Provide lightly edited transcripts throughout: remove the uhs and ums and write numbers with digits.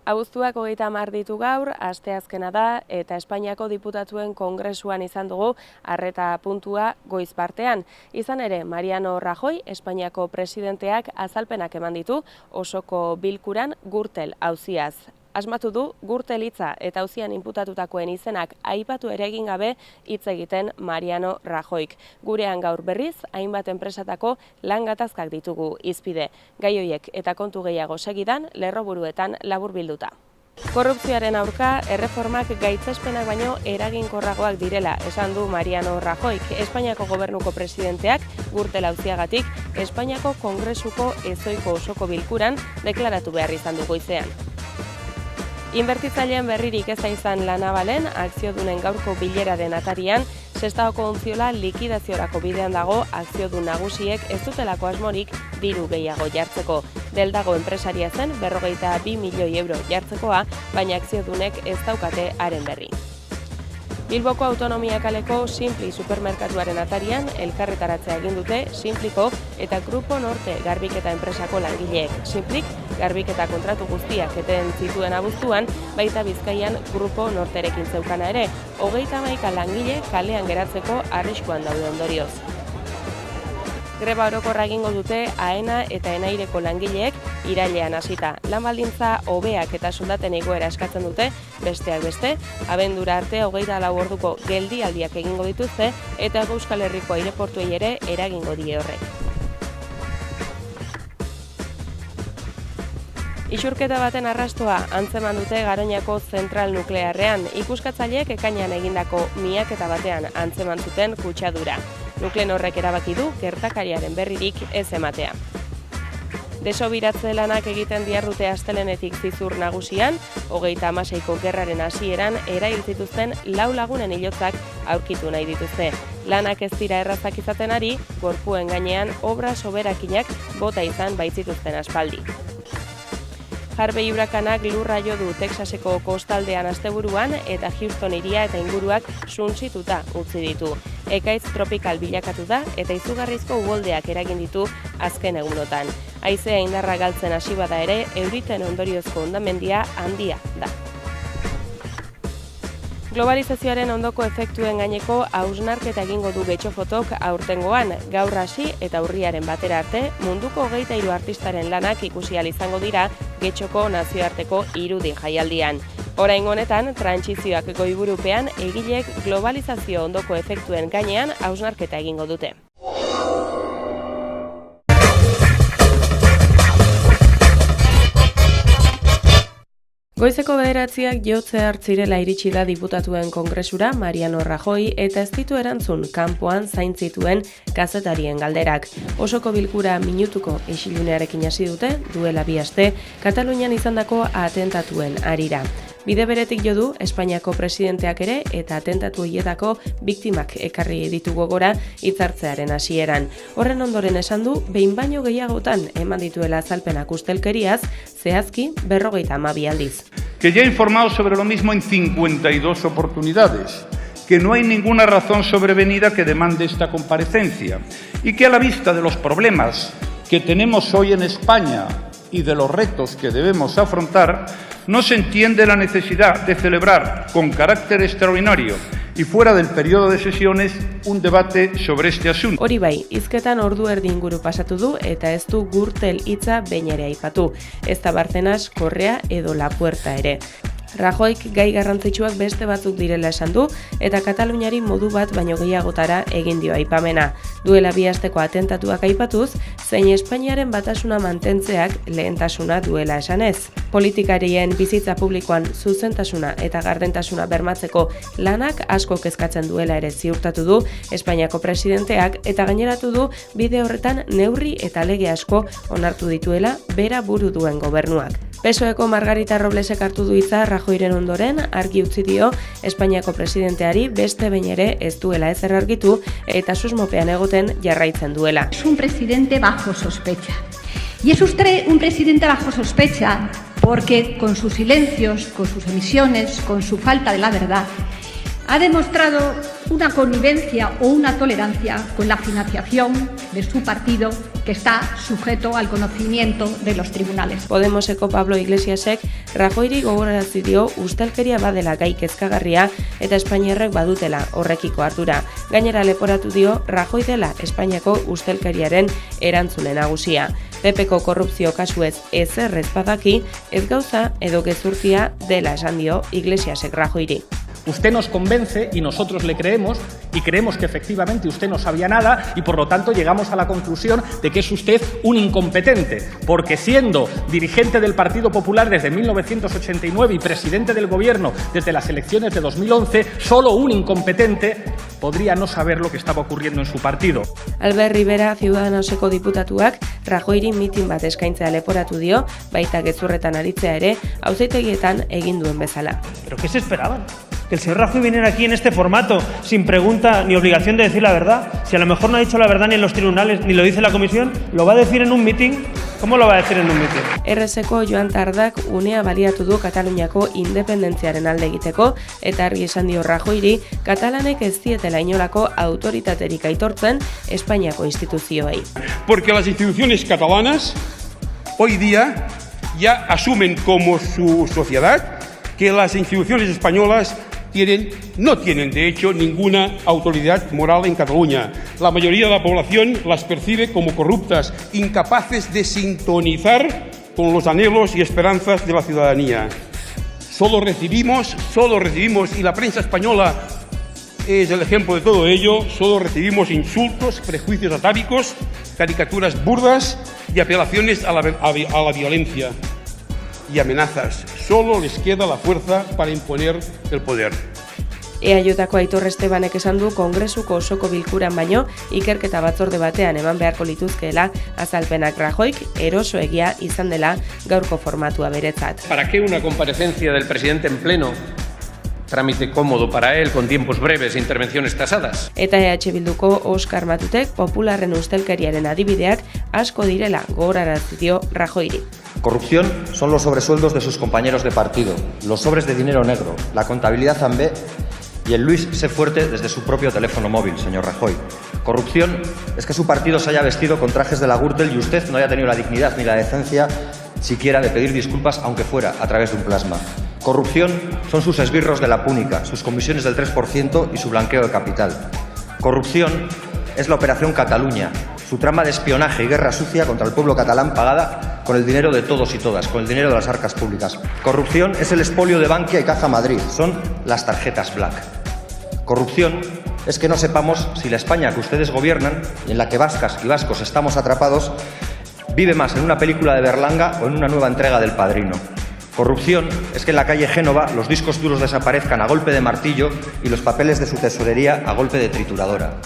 Abuztuak 30 ditu gaur, asteazkena da eta Espainiako diputatuen kongresuan izan dugu arreta puntua goiz partean. Izan ere, Mariano Rajoy, Espainiako presidenteak azalpenak eman ditu osoko bilkuran Gürtel auziaz. Asmatu du Gürtel hitza eta auzian inputatutakoen izenak aipatu ere egin gabe hitz egiten Mariano Rajoyk. Gurean gaur berriz, hainbat enpresatako lan gatazkak ditugu hizpide. Gai horiek eta kontu gehiago segidan lerroburuetan laburbilduta. Korrupzioaren aurka, erreformak gaitzespenak baino eraginkorragoak direla, esan du Mariano Rajoyk, Espainiako gobernuko presidenteak Gürtel auziagatik Espainiako kongresuko ezohiko osoko bilkuran deklaratu behar izan du goizean. Inbertitzaileen berririk ez da izan La Navalen, akziodunen gaurko bileraren atarian, Sestaoko ontziola likidaziorako bidean dago akziodun nagusiek ez dutelako asmorik diru gehiago jartzeko. Deldago enpresaria zen 42 milioi euro jartzekoa, baina akziodunek ez daukate haren berri. Bilboko Autonomia kaleko Simpli supermerkatuaren atarian elkarretaratzea egin dute Simpliko eta Grupo Norte garbiketa enpresako langileek. Simplik garbiketa kontratu guztiak eten zituen abuztuan, baita Bizkaian Grupo Norterekin zeukana ere, 31 langile kalean geratzeko arriskuan daude ondorioz. Greba orokorra egingo dute AENA eta Enaireko langileek irailean hasita. Lan baldintza hobeak eta soldaten igoera eskatzen dute, besteak beste, abendura arte 24 orduko geldialdiak egingo dituzte eta Euskal Herriko aireportuei ere eragingo die horrek. Isurketa baten arrastoa antzeman dute Garoñako zentral nuklearrean, ikuskatzaileek ekainean egindako miaketa batean antzeman zuten kutsadura. Nuklenorrek erabaki du gertakariaren berririk ez ematea. Desobiratze lanak egiten dihardute astelenetik Zizur nagusian, 36ko gerraren hasieran erail zituzten 4 lagunen hilotzak aurkitu nahi dituzte. Lanak ez dira errazak izaten ari, gorpuen gainean obra soberakinak bota izan baitzituzten aspaldi. Harvey urakanak lurra jo du Texaseko kostaldean asteburuan eta Houston hiria eta inguruak suntsituta utzi ditu. Ekaitz tropikal bilakatu da eta izugarrizko uholdeak eragin ditu azken egunotan. Haizea indarra galtzen hasi bada ere, euriten ondoriozko hondamendia handia da. Globalizazioaren ondoko efektuen gaineko hausnarketa egingo du Getxofotok aurtengoan, gaur hasi eta urriaren batera arte, munduko 23 artistaren lanak ikusi ahal izango dira Getxoko nazioarteko irudi jaialdian. Oraingo honetan, trantsizioak goiburupean egileek globalizazio ondoko efektuen gainean hausnarketa egingo dute. Goizeko 9:00 jotze hartzirela iritsi da diputatuen kongresura Mariano Rajoy eta ez ditu erantzun kanpoan zain zituen kazetarien galderak. Osoko bilkura minutuko isilunearekin hasi dute, duela 2 aste, Katalunian izandako atentatuen harira. Bide beretik jo du Espainiako presidenteak ere eta atentatu horietako biktimak ekarri ditu gogora hitzartzearen hasieran. Horren ondoren esan du, behin baino gehiagotan eman dituela azalpenak ustelkeriaz, zehazki 52 aldiz. Que ya he informado sobre lo mismo en 52 oportunidades, que no hay ninguna razón sobrevenida que demande esta comparecencia y que a la vista de los problemas que tenemos hoy en España y de los retos que debemos afrontar, no se entiende la necesidad de celebrar con carácter extraordinario y fuera del periodo de sesiones un debate sobre este asunto. Hori bai, hizketan ordu erdi inguru pasatu du eta ez du Gürtel hitza behin ere aipatu. Ez da Barcenas, Correa edo La Puerta ere. Rajoyk gai garrantzitsuak beste batzuk direla esan du eta Kataluniari modu bat baino gehiagotara egin dio aipamena. Duela 2 asteko atentatuak aipatuz, zein Espainiaren batasuna mantentzeak lehentasuna duela esanez. Politikarien bizitza publikoan zuzentasuna eta gardentasuna bermatzeko lanak asko kezkatzen duela ere ziurtatu du Espainiako presidenteak eta gaineratu du bide horretan neurri eta lege asko onartu dituela bera buru duen gobernuak. PSOEko Margarita Roblesek hartu du hitza Rajoyren ondoren argi utzi dio Espainiako presidenteari beste behin ere ez duela ezer argitu eta susmopean egoten jarraitzen duela. Es un presidente bajo sospecha. Y es usted un presidente bajo sospecha porque con sus silencios, con sus omisiones, con su falta de la verdad, ha demostrado una connivencia o una tolerancia con la financiación de su partido que está sujeto al conocimiento de los tribunales. Podemoseko Pablo Iglesiasek Rajoyri gogorarazi dio ustelkeria badela gai kezkagarria eta Espainiarrek badutela horrekiko ardura. Gainera leporatu dio Rajoy dela Espainiako ustelkeriaren erantzule nagusia. PPko korrupzio kasuez ezer ez badaki, ez gauza edo gezurtia dela esan dio Iglesiasek Rajoyri. Usted nos convence y nosotros le creemos y creemos que efectivamente usted no sabía nada y por lo tanto llegamos a la conclusión de que es usted un incompetente, porque siendo dirigente del Partido Popular desde 1989 y presidente del Gobierno desde las elecciones de 2011, solo un incompetente podría no saber lo que estaba ocurriendo en su partido. Albert Rivera, Ciudadanoseko diputatuak, Rajoyri mitin bat eskaintzea leporatu dio, baita gezurretan aritzea ere, auzitegietan egin duen bezala. ¿Pero qué se esperaban? Que el señor Rajoy viniera aquí en este formato, sin pregunta ni obligación de decir la verdad. Si a lo mejor no ha dicho la verdad ni en los tribunales, ni lo dice la comisión, ¿lo va a decir en un mitin? ¿Cómo lo va a decir en un mitin? RSko Joan Tardak unea baliatu du Kataluniako independentziaren alde egiteko, eta argi esan dio Rajoyri, katalanek ez dietela inolako autoritaterik aitortzen Espainiako instituzioei. Porque las instituciones catalanas hoy día ya asumen como su sociedad que las instituciones españolas no tienen, de hecho, ninguna autoridad moral en Cataluña. La mayoría de la población las percibe como corruptas, incapaces de sintonizar con los anhelos y esperanzas de la ciudadanía. Solo recibimos, y la prensa española es el ejemplo de todo ello, solo recibimos insultos, prejuicios atávicos, caricaturas burdas y apelaciones a la violencia y amenazas. Solo les queda la fuerza para imponer el poder. EAJko Aitor Estebanek esan du Kongresuko osoko bilkuran baino ikerketa batzorde batean eman beharko lituzkeela azalpenak. Rajoyk erosoegia izan dela gaurko formatua beretzat. ¿Para qué una comparecencia del presidente en pleno? Trámite cómodo para él, con tiempos breves e intervenciones tasadas. Eta EH Bilduko Oskar Matutek popularren ustelkeriaren adibideak asko direla gogorarazi dio Rajoyri. Corrupción son los sobresueldos de sus compañeros de partido, los sobres de dinero negro, la contabilidad Zambé y el Luis sé fuerte desde su propio teléfono móvil, señor Rajoy. Corrupción es que su partido se haya vestido con trajes de la Gürtel y usted no haya tenido la dignidad ni la decencia siquiera de pedir disculpas, aunque fuera a través de un plasma. Corrupción son sus esbirros de la púnica, sus comisiones del 3% y su blanqueo de capital. Corrupción es la Operación Cataluña, su trama de espionaje y guerra sucia contra el pueblo catalán pagada con el dinero de todos y todas, con el dinero de las arcas públicas. Corrupción es el expolio de Bankia y Caja Madrid, son las tarjetas black. Corrupción es que no sepamos si la España que ustedes gobiernan y en la que vascas y vascos estamos atrapados vive más en una película de Berlanga o en una nueva entrega del Padrino. Corrupción es que en la calle Génova los discos duros desaparezcan a golpe de martillo y los papeles de su tesorería a golpe de trituradora.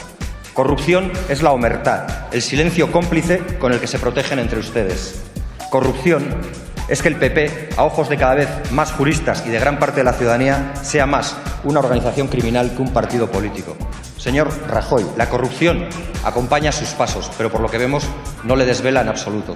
Corrupción es la omertá, el silencio cómplice con el que se protegen entre ustedes. Corrupción es que el PP, a ojos de cada vez más juristas y de gran parte de la ciudadanía, sea más una organización criminal que un partido político. Señor Rajoy, la corrupción acompaña sus pasos, pero por lo que vemos no le desvela en absoluto.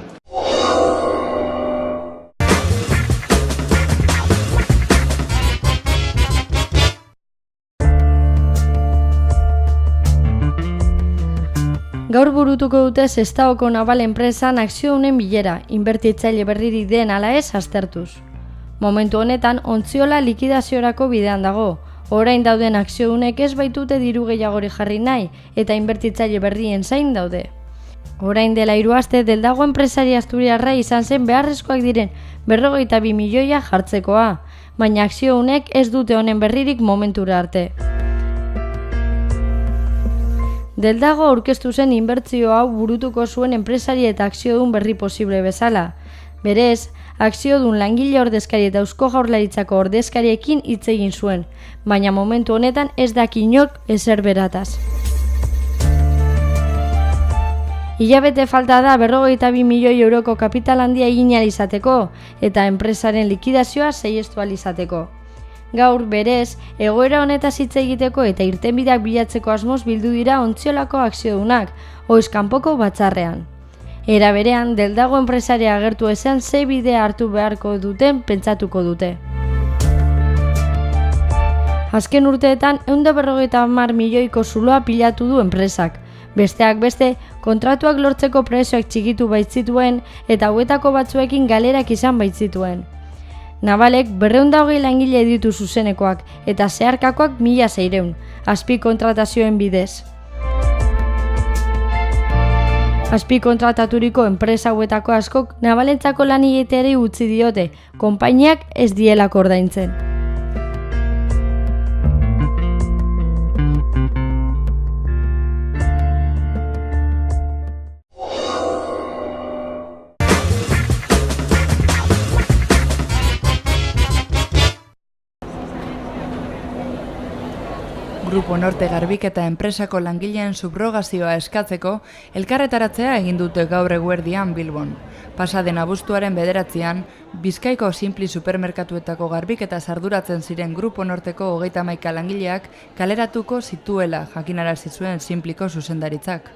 Gaur burutuko dute Sestaoko naval enpresan akziodunen bilera, inbertitzaile berririk den ala ez aztertuz. Momentu honetan, Ontziola likidaziorako bidean dago. Orain dauden akziodunek ez baitute diru gehiagori jarri nahi eta inbertitzaile berrien zain daude. Orain dela 3 aste Deldago enpresari asturiarra izan zen beharrezkoak diren 42 milioia jartzekoa, baina akziodunek ez dute honen berririk momentura arte. Deldago aurkeztu zen inbertsio hau burutuko zuen enpresari eta akziodun berri posible bezala. Berez, akziodun langile ordezkari eta Eusko Jaurlaritzako ordezkariekin hitz egin zuen, baina momentu honetan ez daki inork ezer berataz. Hilabete falta da 42 milioi euroko kapital handia egin ahal izateko eta enpresaren likidazioa saihestu ahal izateko. Gaur, berez, egoera honetaz hitz egiteko eta irtenbideak bilatzeko asmoz bildu dira Ontziolako akziodunak, oiz kanpoko batzarrean. Era berean, Deldago enpresaria agertu ezean ze bidea hartu beharko duten pentsatuko dute. Azken urteetan, 150 milioiko zuloa pilatu du enpresak, Besteak beste, kontratuak lortzeko prezioak txikitu baitzituen eta hauetako batzuekin galerak izan baitzituen. Navalek 220 langile ditu zuzenekoak eta zeharkakoak 1600, azpi kontratazioen bidez. Azpi kontrataturiko enpresa hauetako askok Navalentzako lan egiteari utzi diote, konpainiak ez dielako ordaintzen. Grupo Norte garbiketa enpresako langileen subrogazioa eskatzeko elkarretaratzea egin dute gaur eguerdian Bilbon. Pasaden abuztuaren 9an, Bizkaiko Simpli supermerkatuetako garbiketa arduratzen ziren Grupo Norteko 31 langileak kaleratuko zituela jakinarazi zuen Simpliko zuzendaritzak.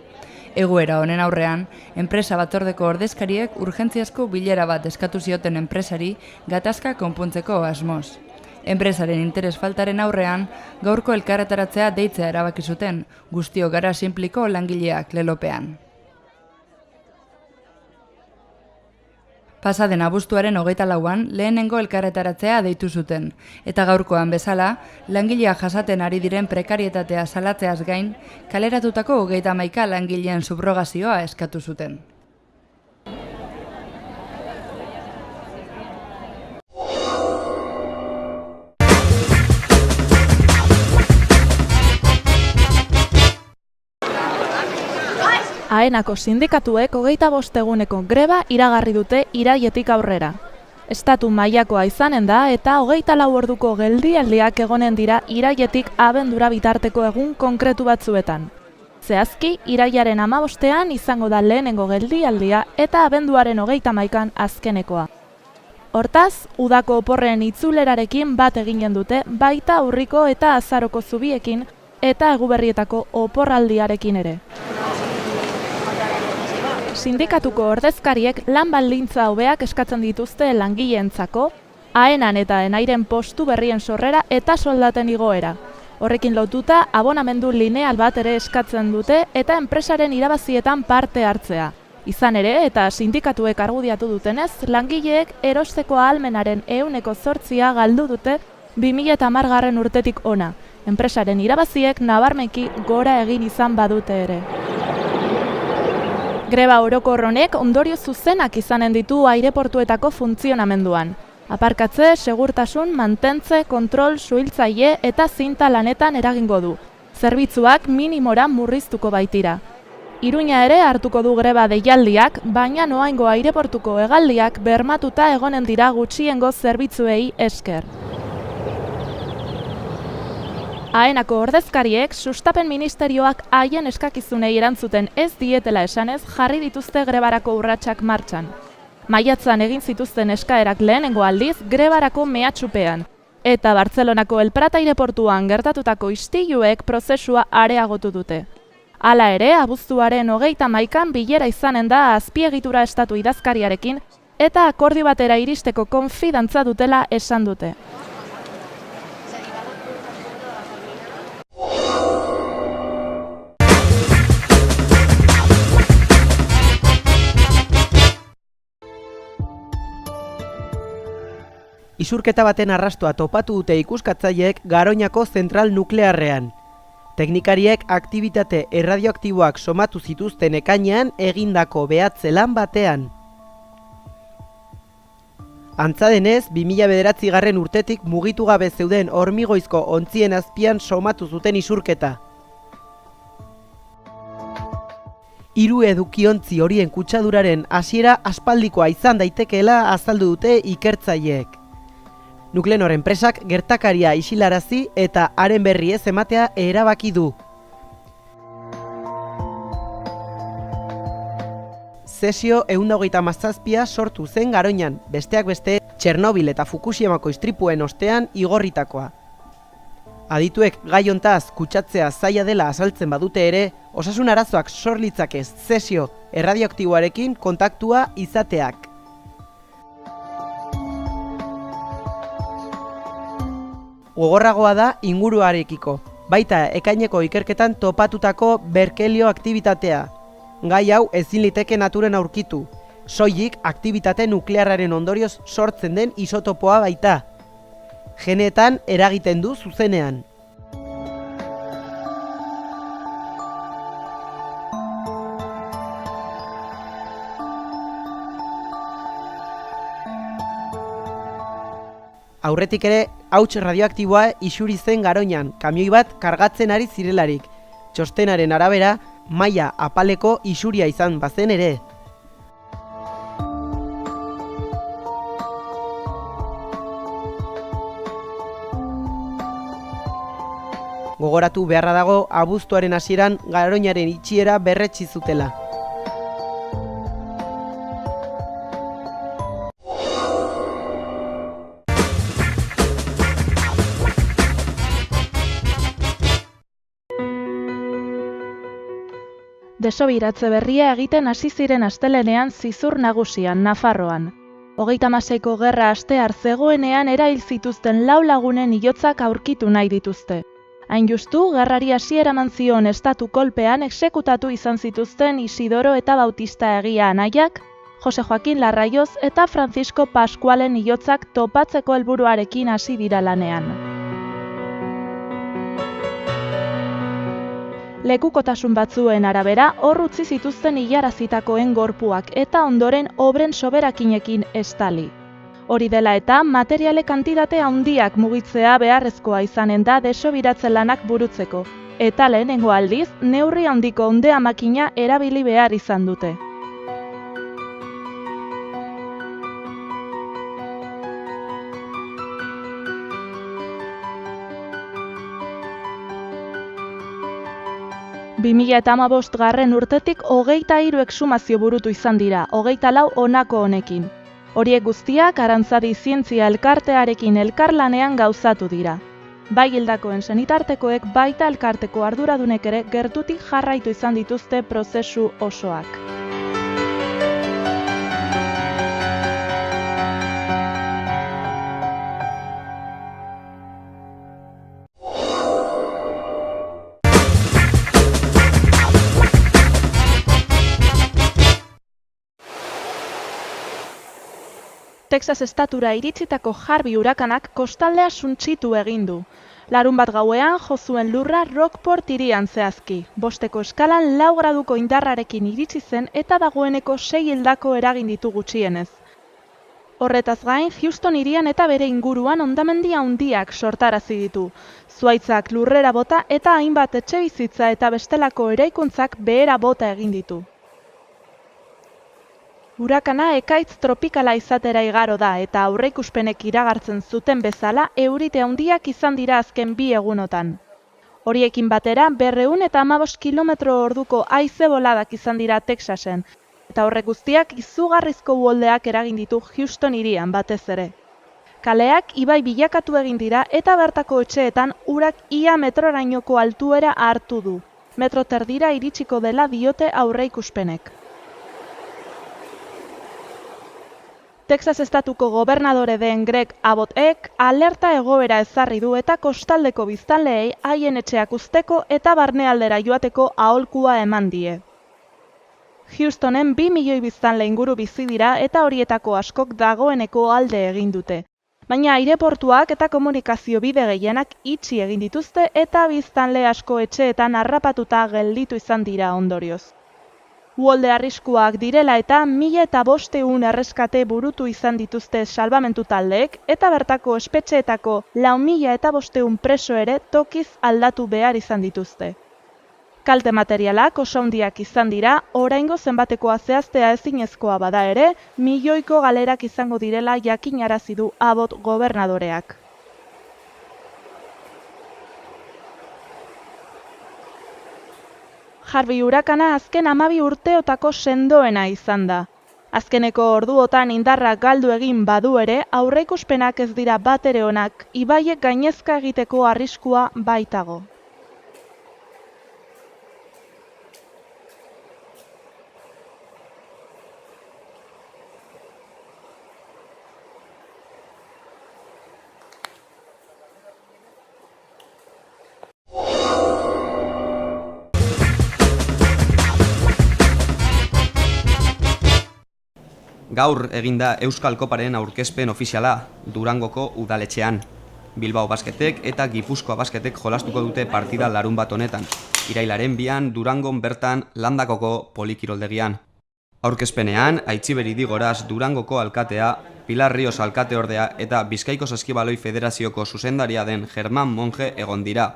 Egoera honen aurrean, enpresa batzordeko ordezkariek urgentziazko bilera bat eskatu zioten enpresari gatazka konpontzeko asmoz. Enpresaren interes faltaren aurrean, gaurko elkarretaratzea deitzea erabaki zuten, guztiok gara Simpliko langileak lelopean. Pasaden abuztuaren 24an lehenengo elkarretaratzea deitu zuten, eta gaurkoan bezala, langilea jasaten ari diren prekarietatea salatzeaz gain, kaleratutako 31 langileen subrogazioa eskatu zuten. AENako sindikatuek 25 eguneko greba iragarri dute iraietik aurrera. Estatu mailakoa izanen da eta 24 orduko geldialdiak egonen dira iraietik abendura bitarteko egun konkretu batzuetan. Zehazki, iraiaren 15ean izango da lehenengo geldialdia eta abenduaren 31an azkenekoa. Hortaz, udako oporren itzulerarekin bat eginen dute baita urriko eta azaroko zubiekin eta eguberrietako oporraldiarekin ere. Sindikatuko ordezkariek lan baldintza hobeak eskatzen dituzte langileentzako, AENan eta ENAIren postu berrien sorrera eta soldaten igoera. Horrekin lotuta, abonamendu lineal bat ere eskatzen dute eta enpresaren irabazietan parte hartzea. Izan ere, eta sindikatuek argudiatu dutenez, langileek erosteko ahalmenaren 8% galdu dute 2010 urtetik ona. Enpresaren irabaziek nabarmenki gora egin izan badute ere. Greba orokor honek ondorio zuzenak izanen ditu aireportuetako funtzionamenduan. Aparkatze, segurtasun, mantentze, kontrol, suhiltzaile eta zinta lanetan eragingo du. Zerbitzuak minimora murriztuko baitira. Iruña ere hartuko du greba deialdiak, baina noaingo aireportuko hegaldiak bermatuta egonen dira gutxiengo zerbitzuei esker. AENako ordezkariek sustapen ministerioak haien eskakizunei erantzuten ez dietela esanez jarri dituzte grebarako urratsak martxan. Maiatzan egin zituzten eskaerak lehenengo aldiz grebarako mehatxupean, eta Bartzelonako El Prat aireportuan gertatutako istiluek prozesua areagotu dute. Hala ere, abuztuaren 31an bilera izanen da azpiegitura estatu idazkariarekin eta akordio batera iristeko konfidantza dutela esan dute. Isurketa baten arrastoa topatu dute ikuskatzaileek Garoñako zentral nuklearrean. Teknikariek aktibitate erradioaktiboak somatu zituzten ekainean egindako behatze lan batean. Antza denez, 2009 urtetik mugitu gabe zeuden hormigoizko ontzien azpian somatu zuten isurketa. 3 edukiontzi horien kutsaduraren hasiera aspaldikoa izan daitekeela azaldu dute ikertzaileek. Nuklenor enpresak gertakaria isilarazi eta haren berri ez ematea erabaki du. Cesio 137 sortu zen Garoñan, besteak beste Txernobil eta Fukushimako istripuen ostean igorritakoa. Adituek gai hontaz kutsatzea zaila dela azaltzen badute ere, osasun arazoak sor litzake Cesio erradioaktiboarekin kontaktua izateak. Gogorragoa da inguruarekiko. baita ekaineko ikerketan topatutako berkelio aktibitatea. Gai hau ezin liteke naturen aurkitu, soilik aktibitate nuklearraren ondorioz sortzen den isotopoa baita. Geneetan eragiten du zuzenean. Aurretik ere, hauts radioaktiboa isuri zen Garoñan, kamioi bat kargatzen ari zirelarik. Txostenaren arabera, maila apaleko isuria izan bazen ere. Gogoratu beharra dago, abuztuaren hasieran Garoñaren itxiera berretsi zutela. Desobiratze berria egiten hasi ziren astelenean Zizur nagusian, Nafarroan. 36ko gerra astear zegoenean erail zituzten 4 lagunen hilotzak aurkitu nahi dituzte. Hain justu, gerrari hasiera eman zion estatu kolpean exekutatu izan zituzten Isidoro eta Bautista Egia anaiak, Jose Joaquin Larraioz eta Francisco Pascualen hilotzak topatzeko helburuarekin hasi dira lanean. Lekukotasun batzuen arabera, hor utzi zituzten hilarazitakoen gorpuak eta ondoren obren soberakinekin estali. Hori dela eta, materiale kantitate handiak mugitzea beharrezkoa izanen da desobiratze lanak burutzeko, eta lehenengo aldiz, neurri handiko ondea makina erabili behar izan dute. garren urtetik 23 exhumazio burutu izan dira, 24 honako honekin. Horiek guztiak Arantzadi Zientzia Elkartearekin elkarlanean gauzatu dira. Bai hildakoen senitartekoek baita elkarteko arduradunek ere gertutik jarraitu izan dituzte prozesu osoak. Texas estatura iritsitako Harvey urakanak kostaldea suntsitu egin du. Larunbat gauean jo zuen lurra Rockport hirian zehazki. 5 eskalan 4 graduko indarrarekin iritsi zen eta dagoeneko 6 hildako eragin ditu gutxienez. Horretaz gain, Houston hirian eta bere inguruan hondamendi handiak sortarazi ditu. Zuhaitzak lurrera bota eta hainbat etxebizitza eta bestelako eraikuntzak behera bota egin ditu. Urakana ekaitz tropikala izatera igaro da eta aurreikuspenek iragartzen zuten bezala eurite handiak izan dira azken 2 egunotan. Horiekin batera 215 km/orduko haize boladak izan dira Texasen, eta horrek guztiak izugarrizko uholdeak eragin ditu Houston hirian batez ere. Kaleak ibai bilakatu egin dira eta bertako etxeetan urak ia metrorainoko altuera hartu du. Metro terdira iritsiko dela diote aurreikuspenek. Texas estatuko gobernadore den Greg Abbottek alerta egoera ezarri du eta kostaldeko biztanleei haien etxeak uzteko eta barnealdera joateko aholkua eman die. Houstonen 2 milioi biztanle inguru bizi dira eta horietako askok dagoeneko alde egin dute. Baina aireportuak eta komunikazio bide gehienak itxi egin dituzte eta biztanle asko etxeetan harrapatuta gelditu izan dira ondorioz. Uholde arriskuak direla eta 1500 erreskate burutu izan dituzte salbamentu taldeek eta bertako espetxeetako 4500 preso ere tokiz aldatu behar izan dituzte. Kalte materialak oso handiak izan dira, oraingo zenbatekoa zehaztea ezinezkoa bada ere, milioiko galerak izango direla jakinarazi du Abbott gobernadoreak. Harvey urakana azken 12 urteotako sendoena izan da. Azkeneko orduotan indarrak galdu egin badu ere, aurreikuspenak ez dira batere onak, ibaiek gainezka egiteko arriskua baitago. Gaur eginda Euskal Koparen aurkezpen ofiziala Durangoko udaletxean. Bilbao Basketek eta Gipuzkoa Basketek jolastuko dute partida larunbat honetan. Irailaren 2an Durangon bertan Landakoko polikiroldegian. Aurkezpenean, Aitziber Idigoraz Durangoko alkatea, Pilar Rios alkateordea eta Bizkaiko Saskibaloi Federazioko zuzendaria den Germán Monge egon dira.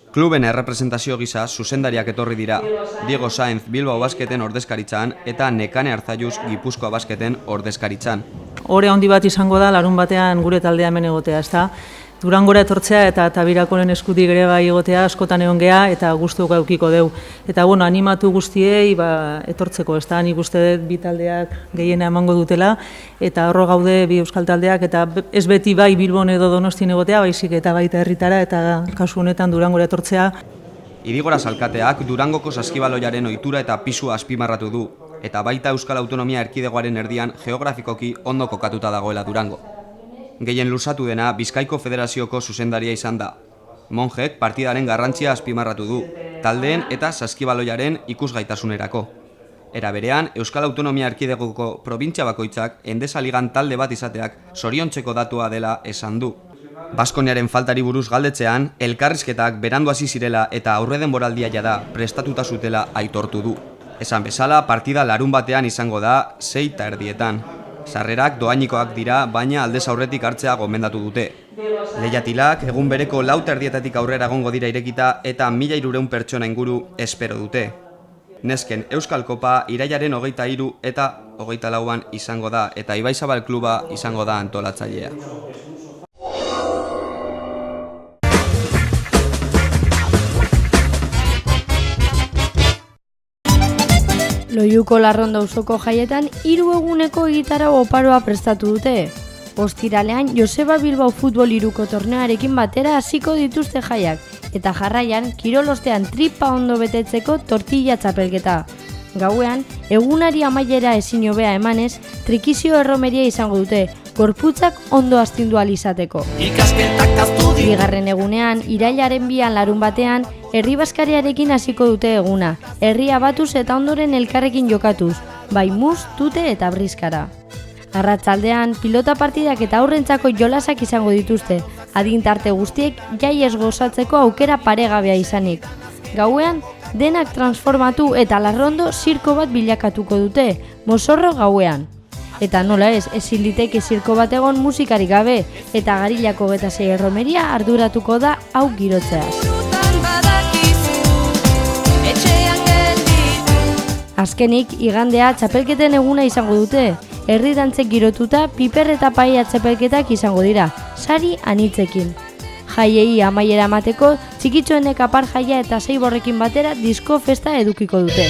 Kluben errepresentazio gisa zuzendariak etorri dira, Diego Sainz Bilbao Basketen ordezkaritzan eta Nekane Arzayuz Gipuzkoa Basketen ordezkaritzan. Hore handi bat izango da larun batean gure taldea hemen egotea, ezta? Durangora etortzea eta Tabirakoren eskutik ere bai egotea askotan egon gea eta gustuko edukiko deu. Eta animatu guztiei etortzeko, ezta? Nik uste dut bi taldeak gehiena emango dutela eta horro gaude bi euskal taldeak eta ez beti bai Bilbon edo Donostian egotea, baizik eta baita herritara eta kasu honetan Durangora etortzea. Idigoraz alkateak Durangoko saskibaloiaren ohitura eta pisua azpimarratu du eta baita Euskal Autonomia Erkidegoaren erdian geografikoki ondo kokatuta dagoela Durango. Gehien luzatu dena Bizkaiko Federazioko zuzendaria izan da. Mongek partidaren garrantzia azpimarratu du, taldeen eta saskibaloiaren ikusgaitasunerako. Era berean, Euskal Autonomia Erkidegoko probintzia bakoitzak Endesa Ligan talde bat izateak zoriontzeko datua dela esan du. Baskoniaren faltari buruz galdetzean, elkarrizketak berandu hasi zirela eta aurre denboraldia jada prestatuta zutela aitortu du. Esan bezala, partida larun batean izango da 6:30. Sarrerak doainikoak dira, baina aldez aurretik hartzea gomendatu dute. Lehiatilak egun bereko 4:30 aurrera egongo dira irekita eta 1.300 pertsona inguru espero dute. Nesken Euskal Kopa irailaren 23 eta 24an izango da eta Ibaizabal Kluba izango da antolatzailea. Loiuko Larrondo auzoko jaietan 3 eguneko egitarau oparoa prestatu dute. Ostiralean Joseba Bilbao futbol 3ko torneoarekin batera hasiko dituzte jaiak eta jarraian kirolostean tripa ondo betetzeko tortilla txapelketa. Gauean, egunari amaiera ezin hobea emanez, trikizio erromeria izango dute, gorputzak ondo astindu ahal izateko. Bigarren egunean, irailaren 2an larun batean, herri baskariarekin hasiko dute eguna, herria batuz eta ondoren elkarrekin jokatuz, bai mus, tute eta briskara. Arratsaldean, pilota partidak eta aurrentzako jolasak izango dituzte, adintarte guztiek jaiez gozatzeko aukera paregabea izanik. Gauean, denak transformatu eta Larrondo zirko bat bilakatuko dute, mozorro gauean. Eta nola ezin liteke zirko bat egon musikarik gabe, eta Garilako 26 erromeria arduratuko da hau girotzeaz. Azkenik, igandea txapelketen eguna izango dute, herri dantzek girotuta piper eta paia txapelketak izango dira, sari anitzekin. Jaiei amaiera emateko, txikitxoenek apar jaia eta 6 borrekin batera disko festa edukiko dute.